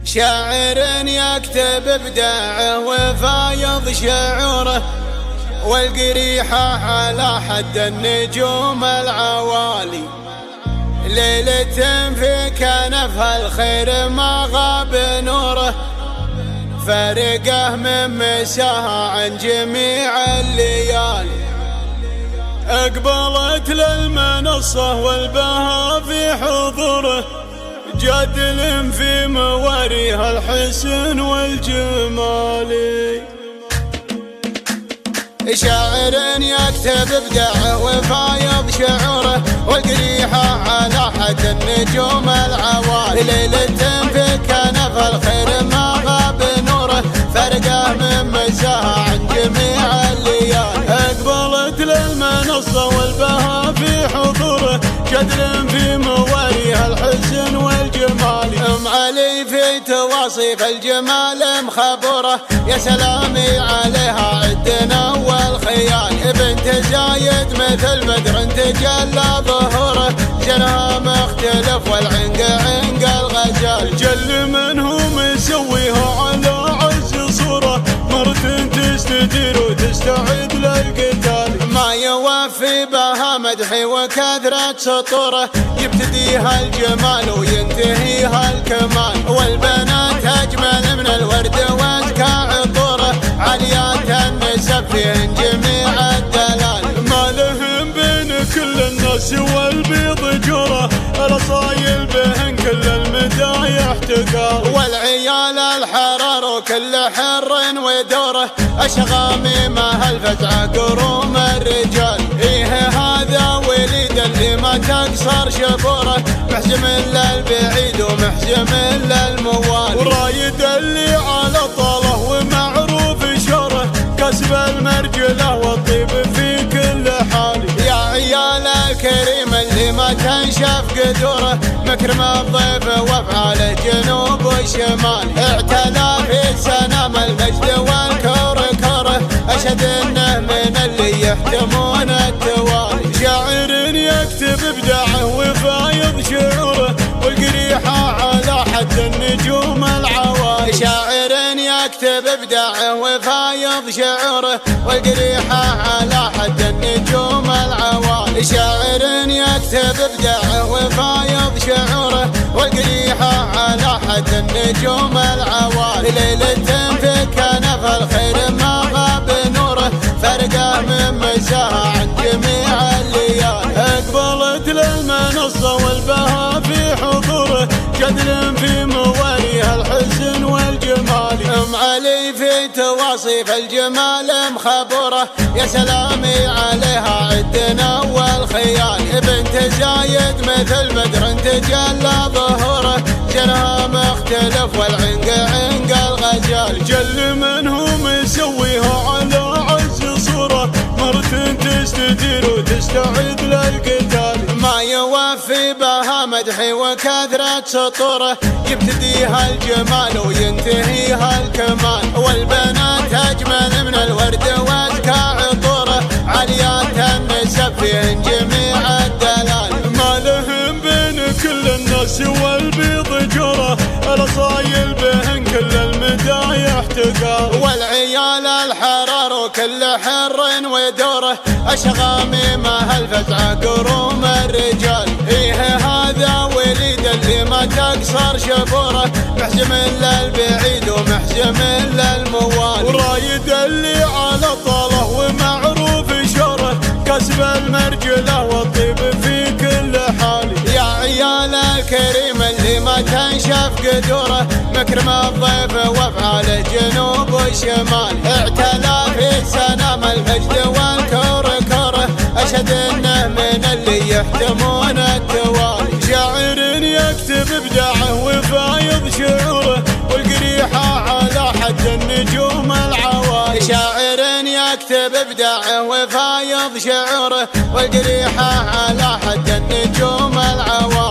شاعر يكتب ابداعه وفايض شعوره، والقريحة على حد النجوم العوالي. ليلة في كنفها الخير ما غاب نوره، فرقه من مساها عن جميع الليالي. اقبلت للمنصة والبها في حضوره، جدل في مواريها الحسن والجمال. شاعر يكتب ابداعه وفايض شعوره، والقريحة على حد النجوم العوالي. ليلة في كنف الخير ما غاب نوره، فرقه من مساها عن جميع الليالي. اقبلت للمنصة والبها في حضوره، جدل في مواريها الحسن والجمال. ام علي في تواصيف الجمال مخبوره، يا سلامي عليها عدنا والخيال. بنت زايد مثل بدر تجلى ظهوره، جنها مختلف والعنق عنق الغزال. جل منهم يسويها على عز صوره، مرة تستدير وتستعد للقتال. ما يوفي بها مدحي وكثرة سطوره، يبتديها الجمال وينتهيها الكمال. والبنات أجمل من الورد وازكى عطوره، عاليات النسب فيهن جميع الدلال. ما لهم بين كل الناس والبيض جوره، الأصايل بهن كل المدايح تقال. والعيال الحرار وكل حر ودوره، أشغامي ما الفزعة قروم الرجال. إيه هذا وليد اللي ما تقصر شبوره، محزم للبعيد ومحزم للموال. ورايد اللي على طاله ومعروف شوره، كسب المرجله والطيب في كل حال. يا عيال الكريم اللي ما تنشف قدوره، مكرم الضيف وافعاله جنوب وشمال. اعتلى في سنام المجد والكور كوره، اشهد انه من اللي يحتمون التوالي. شاعر يكتب ابداعه وفايض شعوره، والقريحة على حد النجوم العوالي. شاعر يكتب ابداعه وفايض شعوره، والقريحة على حد النجوم العوالي. شاعر يكتب ابداعه وفايض شعوره، والقريحة على حد النجوم العوالي. ليلة في كنف الخير ما غاب نوره، فرقه من مساها عن جميع الليالي. اقبلت للمنصة والبها في حضوره، جدل في مواريها الحسن والجمال. ام علي في تواصيف الجمال مخبوره، يا سلامي عليها عدنا والخيال. بنت زايد مثل بدر تجلى ظهوره، جنها مختلف والعنق عنق الغزال. جل منهم يسويها على عز صوره، مرة تستدير وتستعد للقتال. ما يوفي بها مدحي وكثرة سطوره، يبتديها الجمال وينتهيها الكمال. والبنات أجمل من الورد وازكى عطوره، عاليات النسب فيهن جميع الدلال. ما لهم بين كل الناس والبيض جوره، الأصايل بهن كل المدايح تقال. والعيال الحرار وكل حر ودوره، أشغامي ما الفزعة قروم الرجال. إيه هذا وليد اللي ما تقصر شبوره، محزم للبعيد ومحزم للموال. ورايد اللي على طاله ومعروف شوره، كسب المرجله والطيب في كل حال. يا عيال الكريم اللي ما تنشف قدوره، مكرم الضيف وافعاله جنوب وشمال. اعتلى في سنام المجد والكور كوره، اشهد انه من اللي يحتمون التوالي. شاعر يكتب ابداعه وفايض شعوره، والقريحة على حد النجوم العوالي. شاعر يكتب ابداعه وفايض شعوره، والقريحة على حد النجوم العوالي.